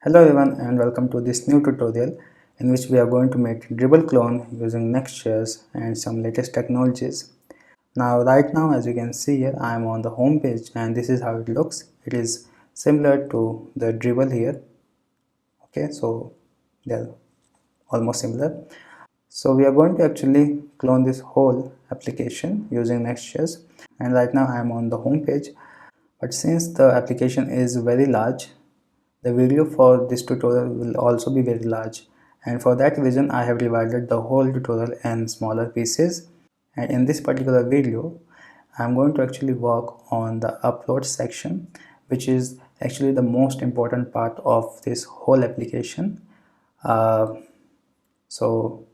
Hello everyone and welcome to this new tutorial in which we are going to make Dribble clone using Next.js and some latest technologies. Right now as you can see here I am on the home page and this is how it looks. It is similar to the Dribble here. Okay, so they're almost similar. So we are going to actually clone this whole application using Next.js, and right now I am on the home page. But since the application is very large, the video for this tutorial will also be very large, and for that reason I have divided the whole tutorial in smaller pieces. And in this particular video I am going to actually work on the upload section, which is actually the most important part of this whole application. So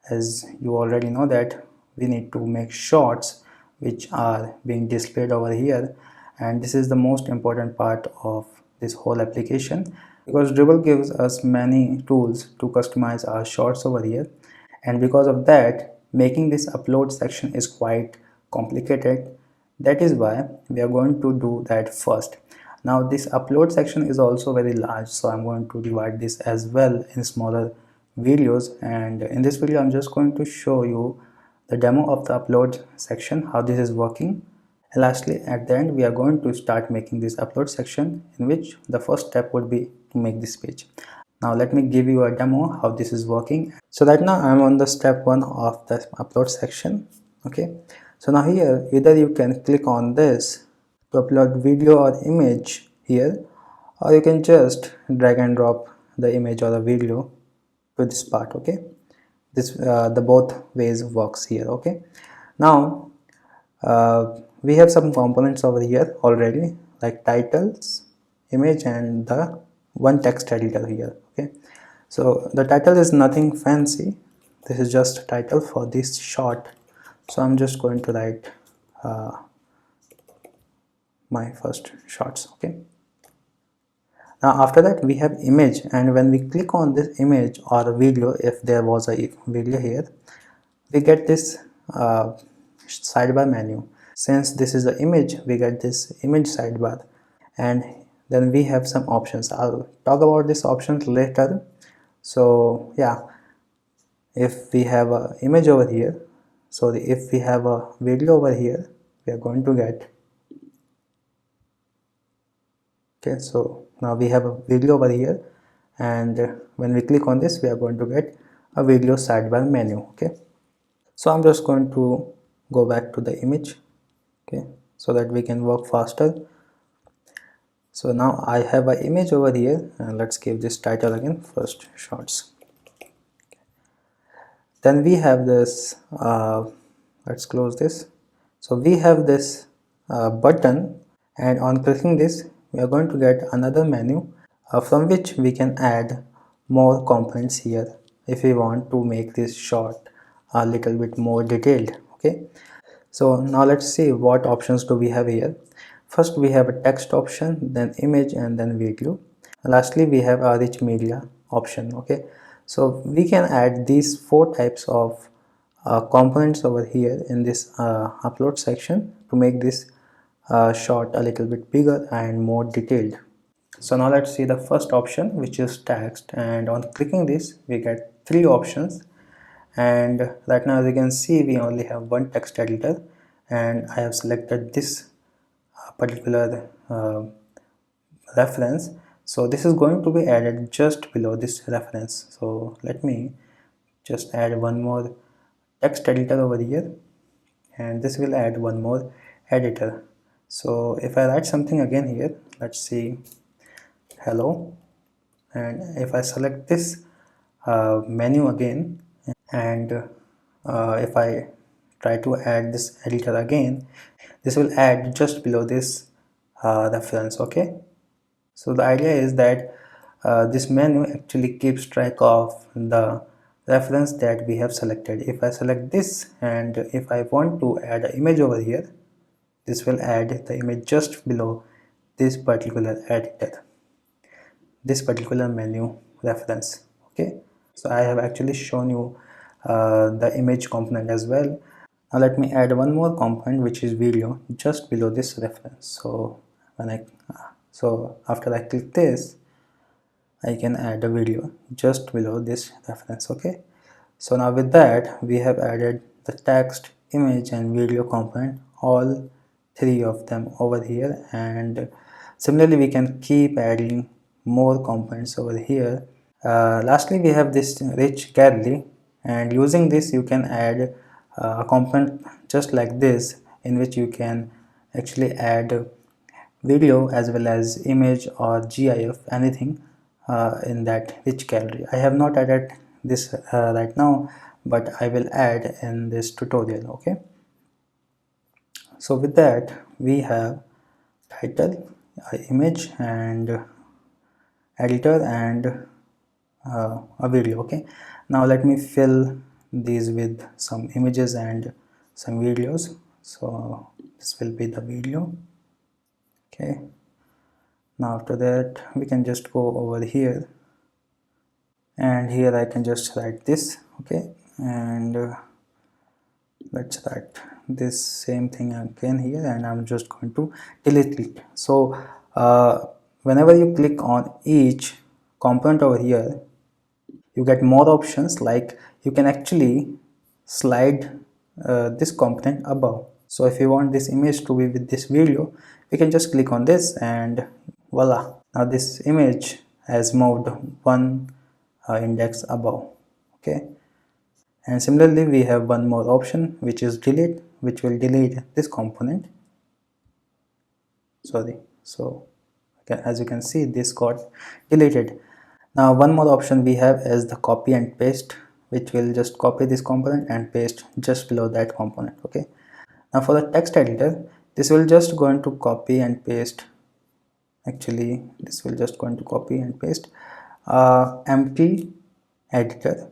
as you already know that we need to make shorts which are being displayed over here, and this is the most important part of this whole application because Dribble gives us many tools to customize our shorts over here, and because of that making this upload section is quite complicated. That is why we are going to do that first. Now this upload section is also very large, so I'm going to divide this as well in smaller videos, and in this video I'm just going to show you the demo of the upload section, how this is working. And lastly, at the end we are going to start making this upload section, in which the first step would be to make this page. Now let me give you a demo how this is working. So right now I'm on the step 1 of the upload section. Okay, so now here either you can click on this to upload video or image here, or you can just drag and drop the image or the video to this part. Okay, this the both ways works here. Okay, now we have some components over here already, like titles, image, and the one text editor here. Okay, so the title is nothing fancy, this is just a title for this short. So I'm just going to write my first shorts. Okay, now after that we have image, and when we click on this image or video, if there was a video here, we get this sidebar menu. Since this is the image, we get this image sidebar, and then we have some options. I'll talk about these options later. So yeah, if we have a image over here, sorry, if we have a video over here, we are going to get, okay, so now we have a video over here, and when we click on this we are going to get a video sidebar menu. Okay, so I'm just going to go back to the image, okay, so that we can work faster. So now I have an image over here, and let's give this title again, first shorts. Then we have this let's close this. So we have this button, and on clicking this we are going to get another menu from which we can add more components here if we want to make this short a little bit more detailed. Okay, so now let's see what options do we have here. First we have a text option, then image, and then video. Lastly we have a rich media option. Okay, so we can add these 4 types of components over here in this upload section to make this short a little bit bigger and more detailed. So now let's see the first option, which is text, and on clicking this we get 3 options. And right now as you can see we only have one text editor, and I have selected this particular reference. So this is going to be added just below this reference. So let me just add one more text editor over here, and this will add one more editor. So if I write something again here, let's see, hello, and if I select this menu again, and if I try to add this editor again, this will add just below this reference. Okay, so the idea is that this menu actually keeps track of the reference that we have selected. If I select this, and if I want to add an image over here, this will add the image just below this particular editor, this particular menu reference. Okay, so I have actually shown you the image component as well. Now let me add one more component, which is video, just below this reference. So when I so after I click this, I can add a video just below this reference. Okay, so now with that we have added the text, image and video component, all three of them over here, and similarly we can keep adding more components over here. Lastly, we have this rich gallery, and using this you can add a component just like this, in which you can actually add video as well as image or GIF, anything in that rich gallery. I have not added this right now, but I will add in this tutorial. Okay, so with that we have title, image and editor and a video. Okay, now let me fill these with some images and some videos. So this will be the video. Okay, now after that we can just go over here, and here I can just write this. Okay, and let's write this same thing again here, and I'm just going to delete it. So whenever you click on each component over here, you get more options, like you can actually slide this component above. So if you want this image to be with this video, you can just click on this and voila, now this image has moved one index above. Okay, and similarly we have one more option, which is delete, which will delete this component. Sorry, so as you can see, this got deleted. Now one more option we have is the copy and paste, which will just copy this component and paste just below that component. Okay, now for the text editor, this will just going to copy and paste. Actually, this will just going to copy and paste empty editor,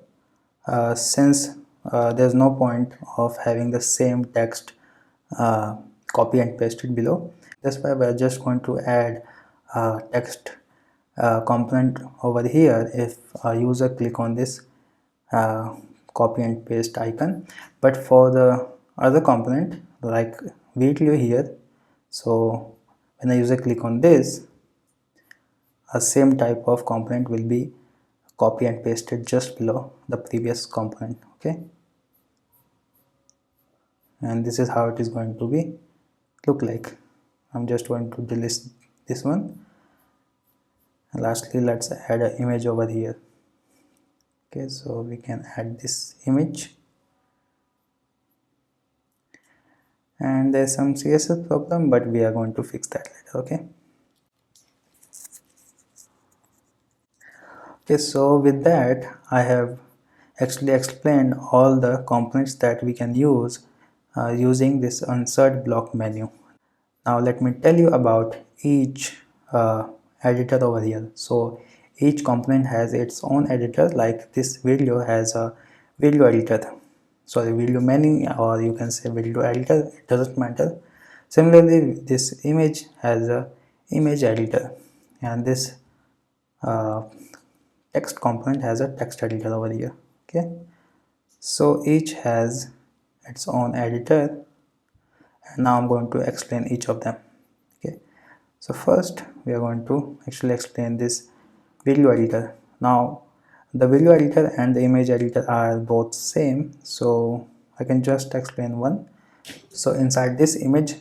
since there's no point of having the same text copy and paste it below. That's why we're just going to add text component over here if a user click on this copy and paste icon. But for the other component like video here, so when a user click on this, a same type of component will be copy and pasted just below the previous component. Okay, and this is how it is going to be look like. I'm just going to delete this one. And lastly, let's add an image over here. Okay, so we can add this image, and there's some CSS problem, but we are going to fix that later. Okay, so with that I have actually explained all the components that we can use using this insert block menu. Now let me tell you about each editor over here. So each component has its own editor, like this video has a video editor, sorry, video menu, or you can say video editor, it doesn't matter. Similarly, this image has a image editor, and this text component has a text editor over here. Okay, so each has its own editor, and now I'm going to explain each of them. Okay, so first we are going to actually explain this video editor. Now the video editor and the image editor are both same, so I can just explain one. So inside this image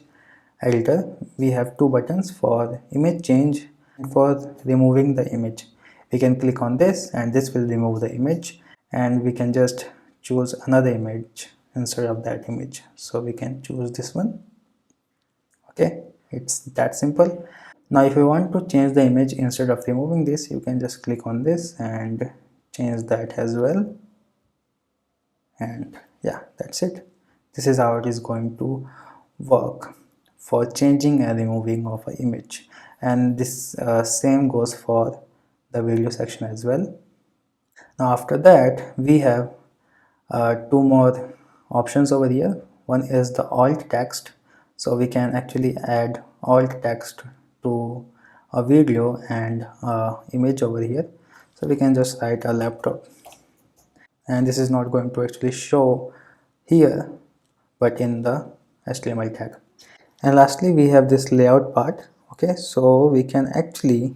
editor we have two buttons for image change and for removing the image. We can click on this and this will remove the image, and we can just choose another image instead of that image. So we can choose this one. Okay, it's that simple. Now if you want to change the image instead of removing this, you can just click on this and change that as well. And yeah, that's it. This is how it is going to work for changing and removing of an image, and this same goes for the video section as well. Now after that we have two more options over here. One is the alt text, so we can actually add alt text to a video and image over here. So we can just write a laptop, and this is not going to actually show here but in the HTML tag. And lastly we have this layout part. Okay, so we can actually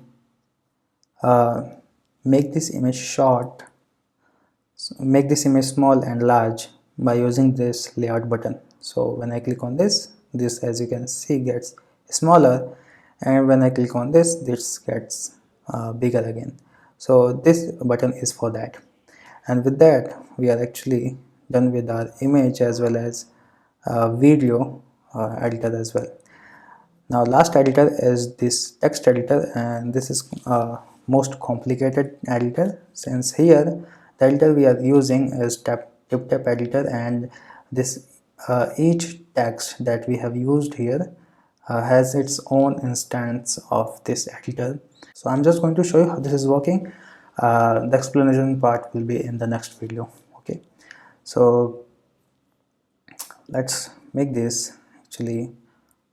make this image short, make this image small and large by using this layout button. So when I click on this, as you can see gets smaller, and when I click on this gets bigger again. So this button is for that. And with that we are actually done with our image as well as video editor as well. Now last editor is this text editor, and this is most complicated editor, since here the editor we are using is tip editor, and this each text that we have used here has its own instance of this editor. So I'm just going to show you how this is working. The explanation part will be in the next video. Okay, so let's make this actually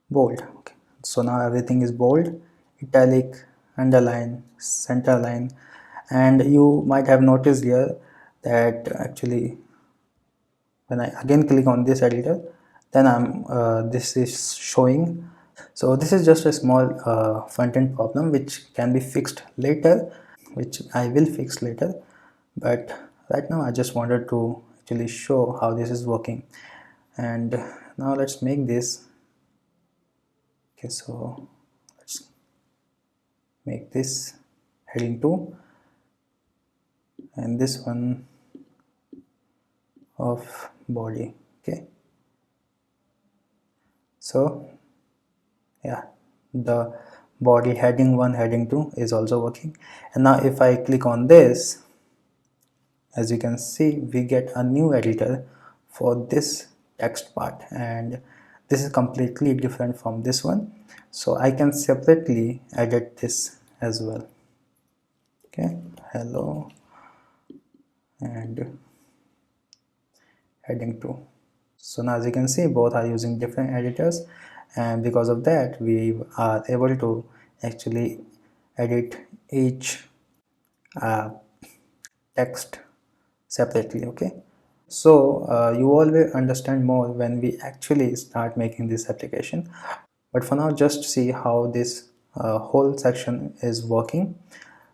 bold. Okay, so now everything is bold, italic, underline, center line, and you might have noticed here that actually when I again click on this editor, then this is showing. So this is just a small front-end problem which can be fixed later, which I will fix later, but right now I just wanted to actually show how this is working. And now let's make this. Okay, so let's make this heading 2 and this one of body. Okay, so yeah, the body heading 1, heading 2 is also working. And now if I click on this, as you can see we get a new editor for this text part, and this is completely different from this one, so I can separately edit this as well. Okay, hello and heading 2. So now as you can see both are using different editors, and because of that we are able to actually edit each text separately. Okay, so you all will understand more when we actually start making this application, but for now just see how this whole section is working.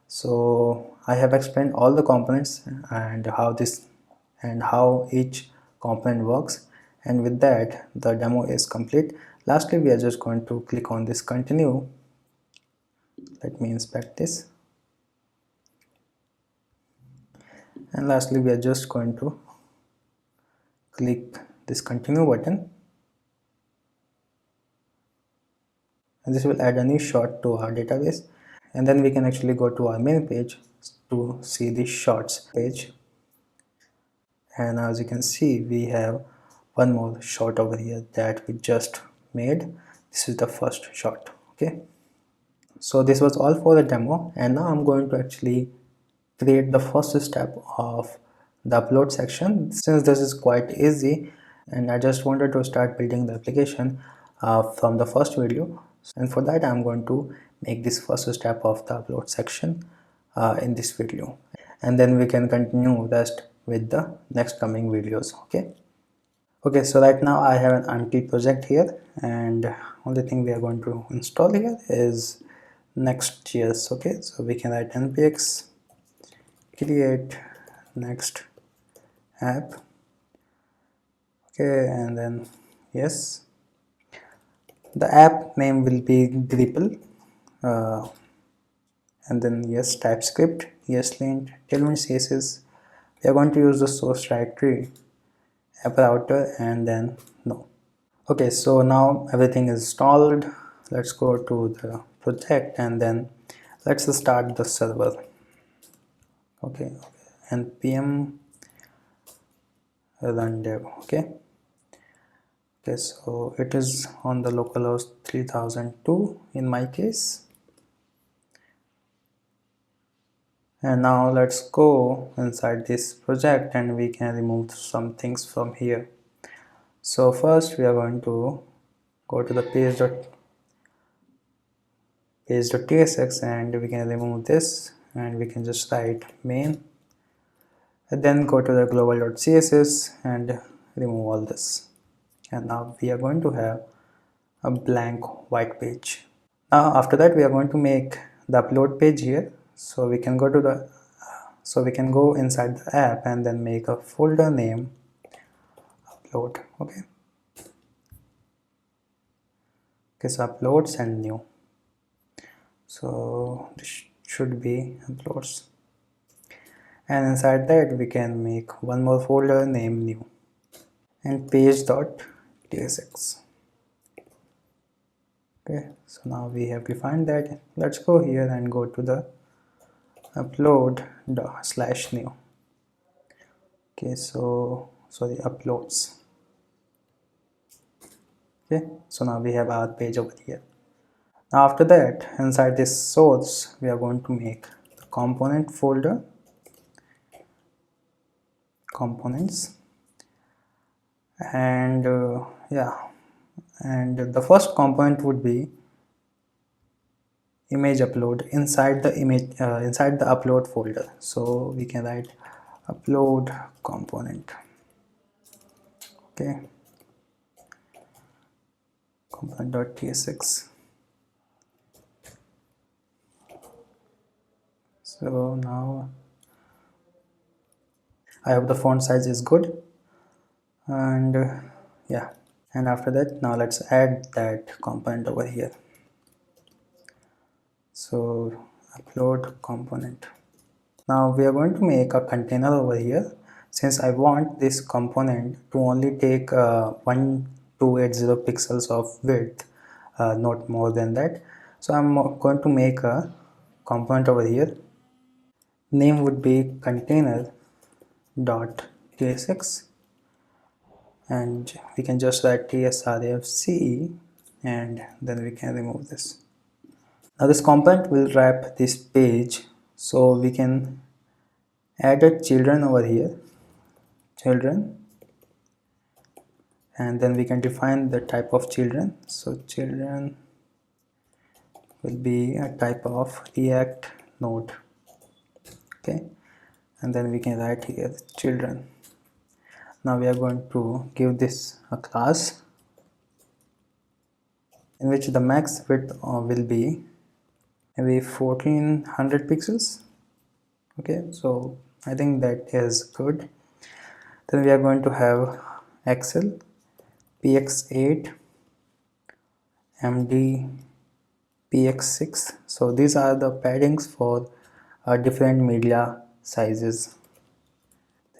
So I have explained all the components and how each component works, and with that the demo is complete. Lastly we are just going to click on this continue. Let me inspect this, and lastly we are just going to click this continue button, and this will add a new short to our database, and then we can actually go to our main page to see the shorts page. And as you can see we have one more short over here that we just made. This is the first short. Okay, so this was all for the demo, and now I'm going to actually create the first step of the upload section, since this is quite easy and I just wanted to start building the application from the first video. And for that I'm going to make this first step of the upload section in this video, and then we can continue rest with the next coming videos. Okay, so right now I have an empty project here, and only thing we are going to install here is Next.js. Okay, so we can write npx create next app. Okay, and then yes, the app name will be Dribble, and then yes, TypeScript, yes, lint, tailwind CSS. We are going to use the source directory, app router, and then no. Okay, so now everything is installed. Let's go to the project and then let's start the server. Okay, npm run dev. Okay, so it is on the localhost 3002 in my case. And now let's go inside this project and we can remove some things from here. So first we are going to go to the page.tsx and we can remove this, and we can just write main, and then go to the global.css and remove all this, and now we are going to have a blank white page. Now after that we are going to make the upload page here, so we can go to the So we can go inside the app and then make a folder name upload. Okay, so uploads and new. So this should be uploads, and inside that we can make one more folder name new and page.tsx. Okay, so now we have defined that. Let's go here and go to the upload/new. Okay, so sorry, uploads. Okay, so now we have our page over here. Now after that, inside this source we are going to make the component folder, components, and and the first component would be image upload inside the inside the upload folder. So we can write upload component. Okay, component.tsx. So now I hope the font size is good, and yeah, and after that now let's add that component over here. So upload component. Now we are going to make a container over here. Since I want this component to only take 1280 pixels of width, not more than that, so I'm going to make a component over here. Name would be container.tsx, and we can just write tsrfce, and then we can remove this. Now this component will wrap this page, so we can add a children over here, children, and then we can define the type of children. So children will be a type of React node. Okay, and then we can write here children. Now we are going to give this a class in which the max width will be maybe 1400 pixels. Okay, so I think that is good. Then we are going to have Excel px8 md px6. So these are the paddings for different media sizes.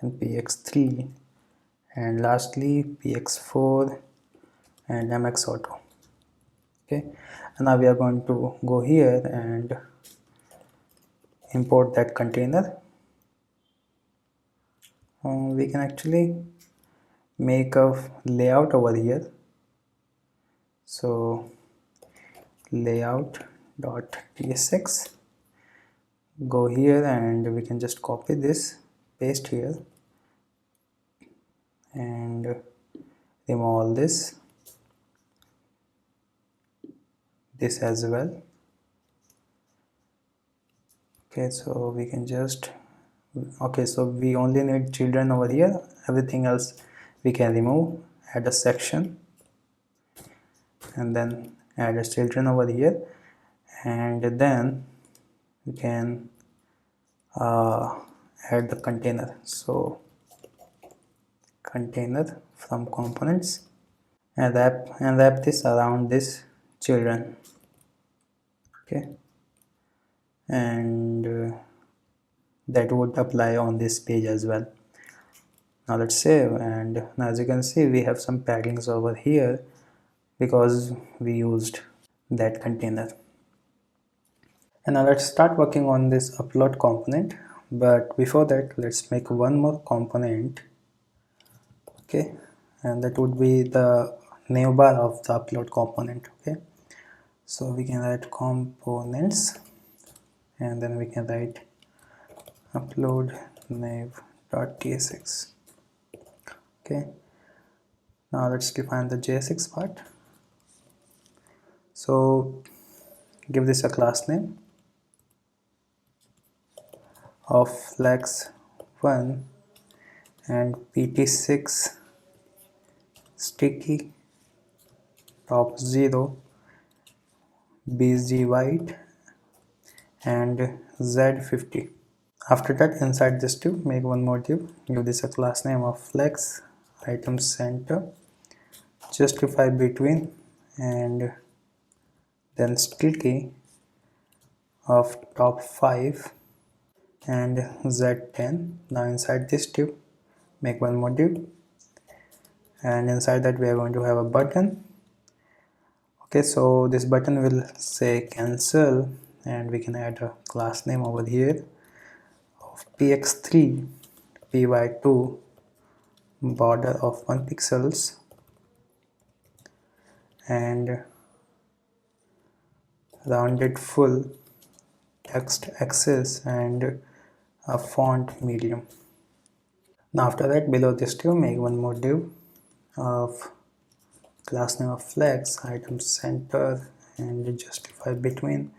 Then px3, and lastly px4 and mx-auto. Okay, and now we are going to go here and import that container. We can actually make a layout over here. So layout.tsx, go here and we can just copy this, paste here, and remove all this as well. Okay, so we can just, okay, so we only need children over here, everything else we can remove. Add a section and then add a children over here, and then we can add the container. So container from components, and wrap this around this children. Okay, and that would apply on this page as well. Now let's save, and now as you can see we have some paddings over here because we used that container. And now let's start working on this upload component, but before that let's make one more component. Okay, and that would be the navbar of the upload component. Okay, so we can write components, and then we can write upload nav.tsx. Okay, now let's define the JSX part. So give this a class name of flex1 and pt6 sticky top 0 bg white and z50. After that, inside this div, make one more div, give this a class name of flex item center, justify between, and then still key of top 5 and z10. Now inside this div, make one more div, and inside that we are going to have a button. Okay, so this button will say cancel, and we can add a class name over here of px3 py2 border of 1 pixels and rounded full text access and a font medium. Now after that, below this div, make one more div of class name of flex item center and justify between.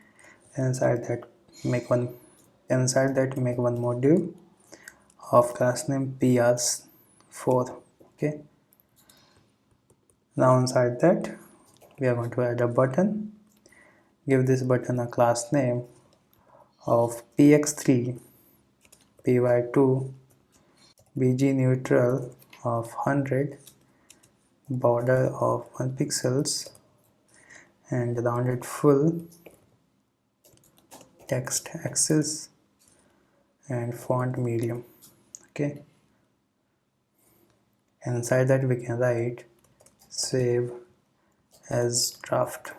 Inside that make one more div of class name pr4. Okay, now inside that we are going to add a button. Give this button a class name of px3 py2 bg neutral of 100 border of 1 pixels and rounded full text access and font medium. Okay, inside that we can write save as draft.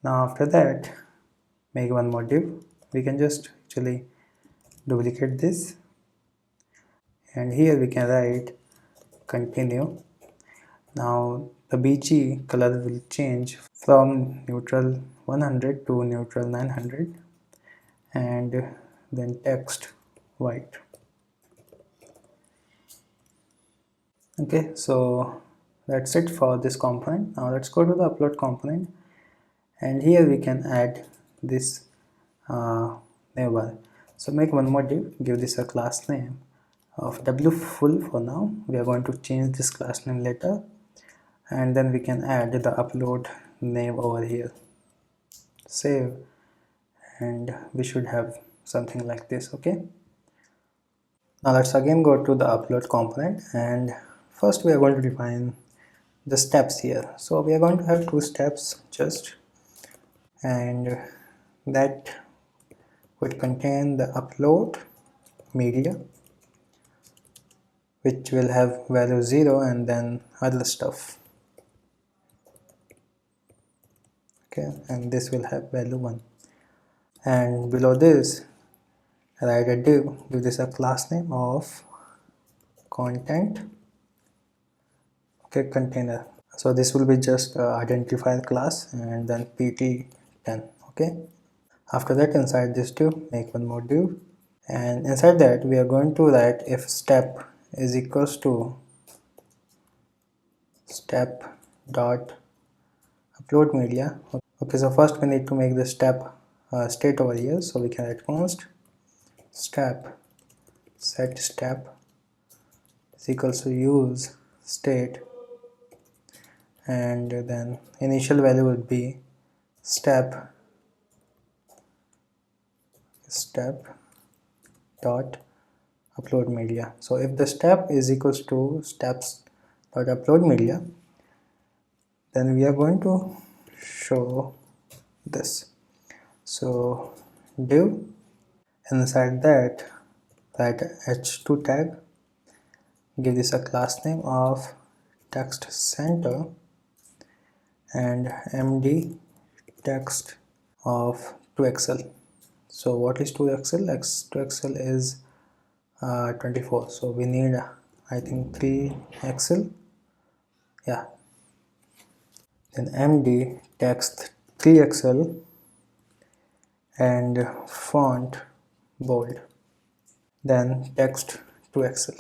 Now after that, make one more div. We can just actually duplicate this, and here we can write continue. Now the BG color will change from neutral 100 to neutral 900, and then text white. Okay, so that's it for this component. Now let's go to the upload component, and here we can add this neighbor. So make one more div, give this a class name of wfull. For now we are going to change this class name later, and then we can add the upload name over here, save, and we should have something like this. Okay, now let's again go to the upload component, and first we are going to define the steps here. So we are going to have 2 steps just, and that would contain the upload media, which will have value 0, and then other stuff. Okay, and this will have value 1, and below this write a div, give this a class name of content, okay, container. So this will be just identifier class, and then pt10. Okay, after that, inside this div, make one more div, and inside that we are going to write if step is equals to step dot upload media. Okay, so first we need to make the step state over here, so we can write const step set step is equals to use state, and then initial value would be step dot upload media. So if the step is equals to steps dot upload media, then we are going to show this. So div, inside that write h2 tag, give this a class name of text center and md text of 2xl. So what is 2xl? 2xl is 24, so we need I think 3xl. Yeah, then md text 3xl and font bold, then text 2xl,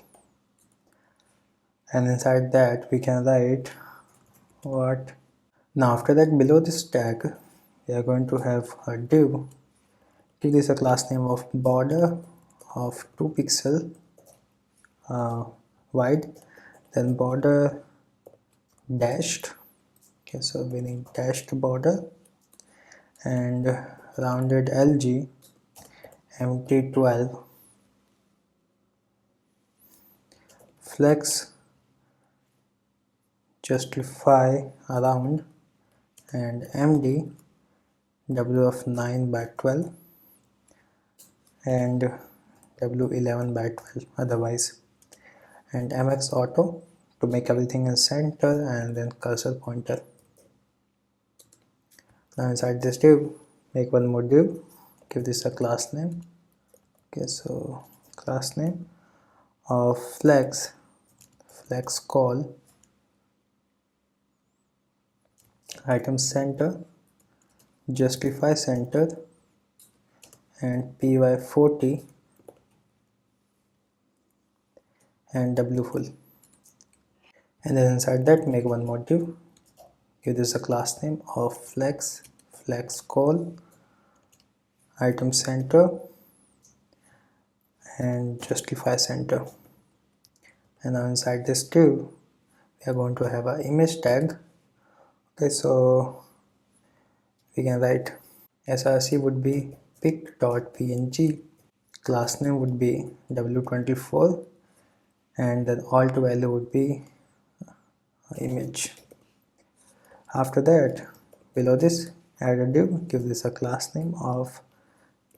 and inside that we can write what. Now after that, below this tag we are going to have a div. Give this a class name of border of 2 pixel wide, then border dashed. Okay, so we need dashed border and rounded LG empty12 flex justify around and md w of 9 by 12 and w11 by 12 otherwise, and mx auto to make everything in center, and then cursor pointer. Now inside this div, make one more div, give this a class name. Okay, so class name of flex call item center, justify center, and py40 and w full. And then inside that, make one more div, give this a class name of flex call item center and justify center. And now inside this div, we are going to have an image tag. Okay, so we can write src would be pic.png, class name would be w24, and then alt value would be image. After that, below this, add a div, give this a class name of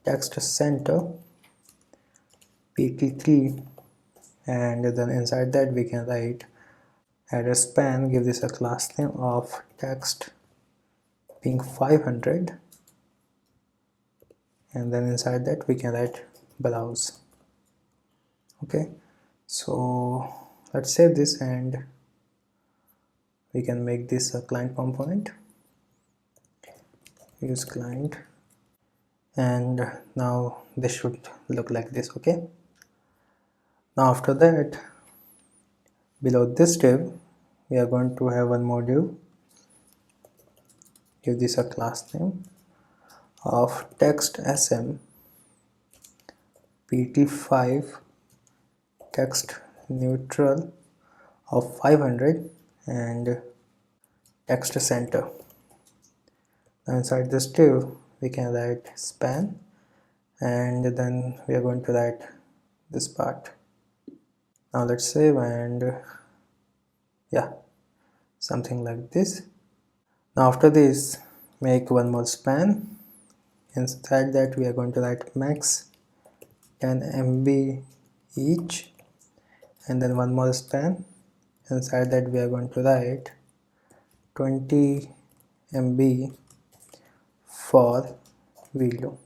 text center pt3, and then inside that we can write add a span, give this a class name of text ping 500, and then inside that we can write browse. Okay, so let's save this and we can make this a client component. Use client, and now this should look like this. Okay, now after that, below this div, we are going to have one more div, give this a class name of text sm pt5 text neutral of 500 and text center. Now inside this div, we can write span, and then we are going to write this part. Now let's save, and yeah, something like this. Now after this, make one more span. Inside that we are going to write max 10 MB each, and then one more span. Inside that we are going to write 20 MB for video.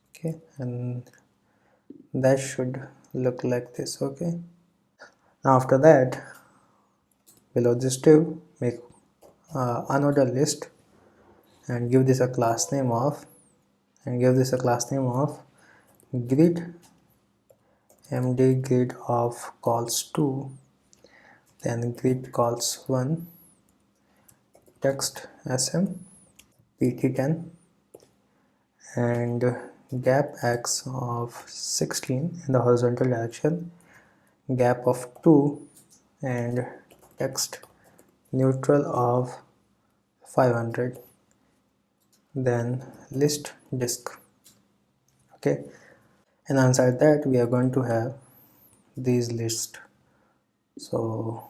Okay, and that should look like this. Okay, now after that, below this div, make unordered list and give this a class name of grid md grid of calls 2, then grid calls 1 text sm pt10 and gap x of 16 in the horizontal direction, gap of 2, and text neutral of 500, then list disk. Okay, and inside that we are going to have these lists. So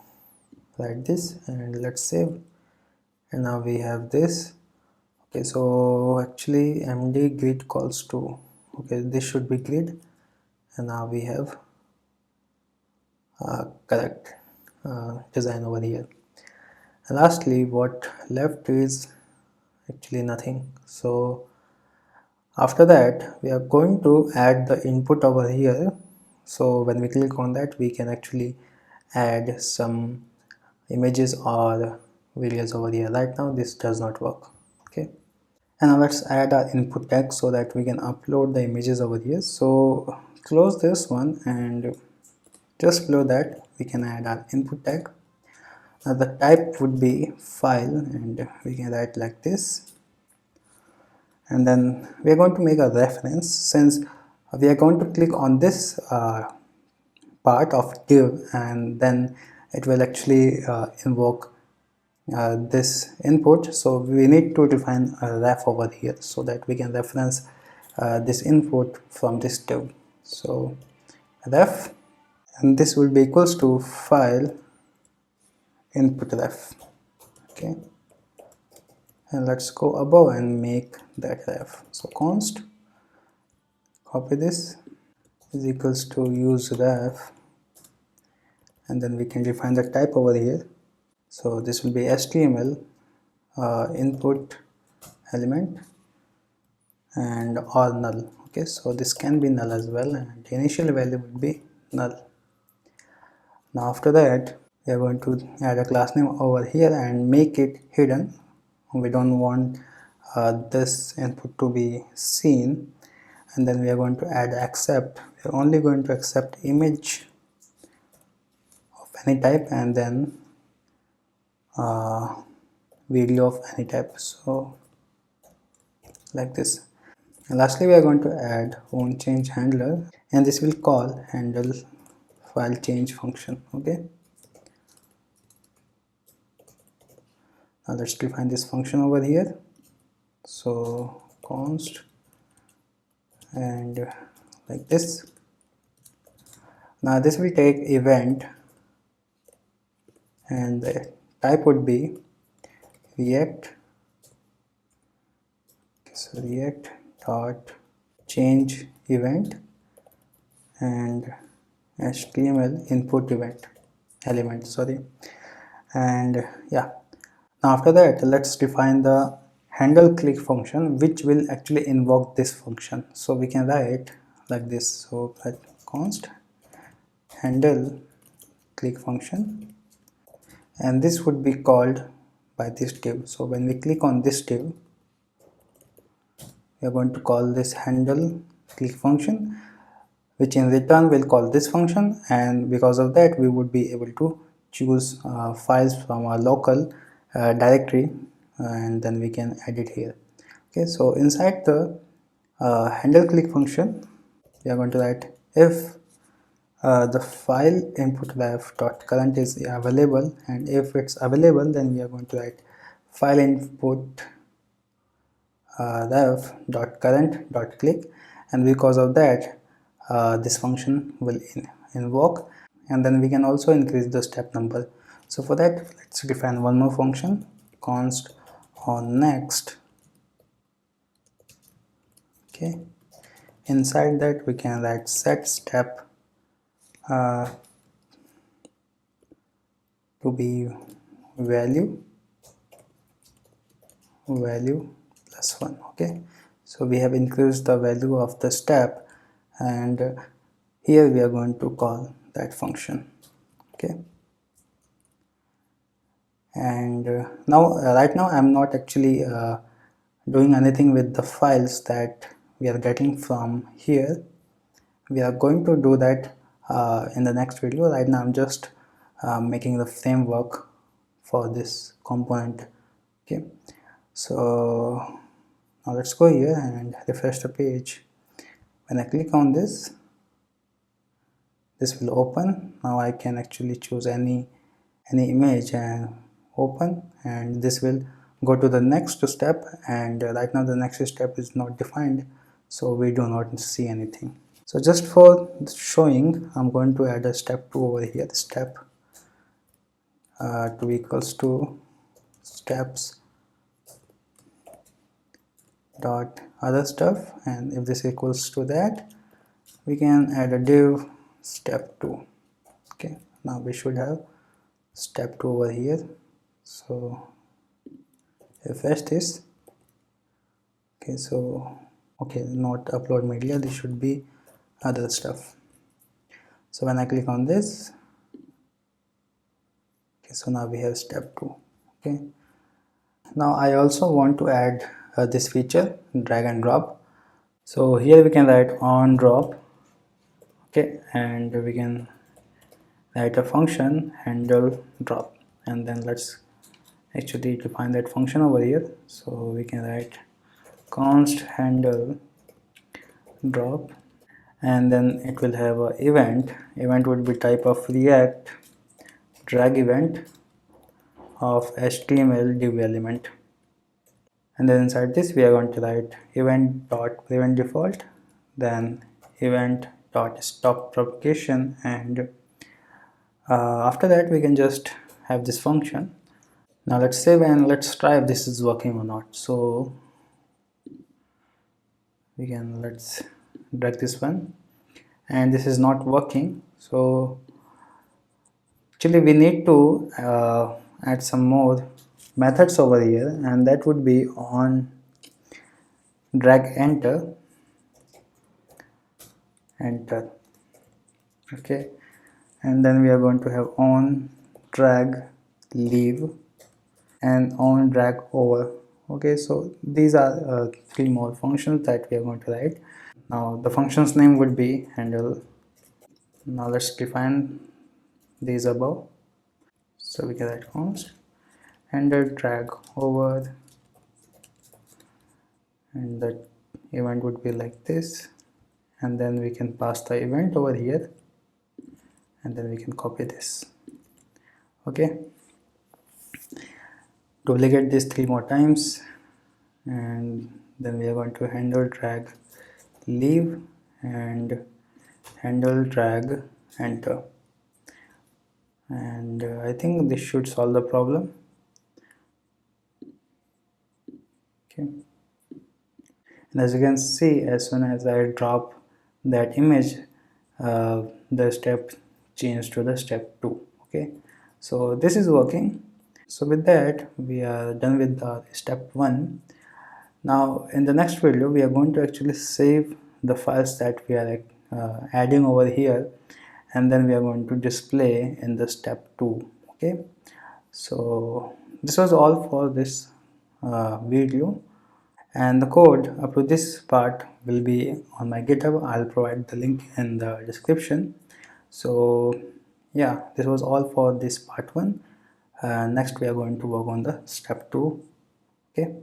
write this and let's save, and now we have this. Okay, so actually md grid calls 2. Okay, this should be grid, and now we have correct design over here. And lastly, what left is actually nothing. So after that, we are going to add the input over here. So when we click on that, we can actually add some images or videos over here. Right now this does not work. Okay, and now let's add our input tag so that we can upload the images over here. So close this one, and just below that we can add our input tag. Now the type would be file, and we can write like this, and then we are going to make a reference. Since we are going to click on this part of div, and then it will actually invoke this input, so we need to define a ref over here so that we can reference this input from this div. So ref, and this will be equals to file input ref. Okay, and let's go above and make that ref. So const copy this is equals to use ref, and then we can define the type over here. So this will be HTML input element and or null. Okay, so this can be null as well, and the initial value would be null. Now after that we are going to add a class name over here and make it hidden. We don't want this input to be seen. And then we are going to add accept. We are only going to accept image of any type, and then video of any type, so like this. And lastly we are going to add onChange handler, and this will call handle file change function. Okay, now let's define this function over here. So const and like this. Now this will take event, and the type would be react. So react dot change event and HTML input event element, sorry. And yeah, now after that let's define the handle click function, which will actually invoke this function. So we can write like this. So const handle click function, and this would be called by this div. So when we click on this div, we are going to call this handle click function, which in return will call this function, and because of that we would be able to choose files from our local directory, and then we can edit here. Okay, so inside the handle click function we are going to write if the file input ref dot current is available, and if it's available then we are going to write file input ref dot current dot click, and because of that this function will invoke, and then we can also increase the step number. So for that let's define one more function, const on next. Okay, inside that we can write set step to be value plus 1. Okay, so we have increased the value of the step, and here we are going to call that function. Okay, and right now I'm not actually doing anything with the files that we are getting from here. We are going to do that in the next video. Right now I'm just making the framework for this component. Okay, so now let's go here and refresh the page. When I click on this, this will open. Now I can actually choose any image and open, and this will go to the next step, and right now the next step is not defined, so we do not see anything. So just for showing, I'm going to add a step 2 over here. Step 2 equals to steps dot other stuff, and if this equals to that we can add a div step 2. Okay, now we should have step 2 over here. So refresh this. Okay, so okay, not upload media, this should be other stuff. So when I click on this, okay, so now we have step 2. Okay, now I also want to add this feature, drag and drop. So here we can write on drop. Okay, and we can write a function handle drop, and then let's actually define that function over here. So we can write const handle drop, and then it will have a event would be type of react drag event of HTML div element, and then inside this we are going to write event.prevent default, then event.stop propagation, and after that we can just have this function. Now let's save and let's try if this is working or not. So let's drag this one, and this is not working. So actually we need to add some more methods over here, and that would be on drag enter, okay, and then we are going to have on drag leave and on drag over. Okay, so these are three more functions that we are going to write. Now the function's name would be handle. Now let's define these above. So we can write const handle drag over, and the event would be like this, and then we can pass the event over here, and then we can copy this. Okay, duplicate this 3 more times, and then we are going to handle drag leave and handle drag enter, and I think this should solve the problem. Okay, and as you can see, as soon as I drop that image, the step changed to the step 2. Okay, so this is working. So with that we are done with the step 1. Now in the next video we are going to actually save the files that we are adding over here, and then we are going to display in the step 2. Okay, so this was all for this video, and the code up to this part will be on my GitHub. I'll provide the link in the description. So yeah, this was all for this part 1. Next we are going to work on the step 2. Okay.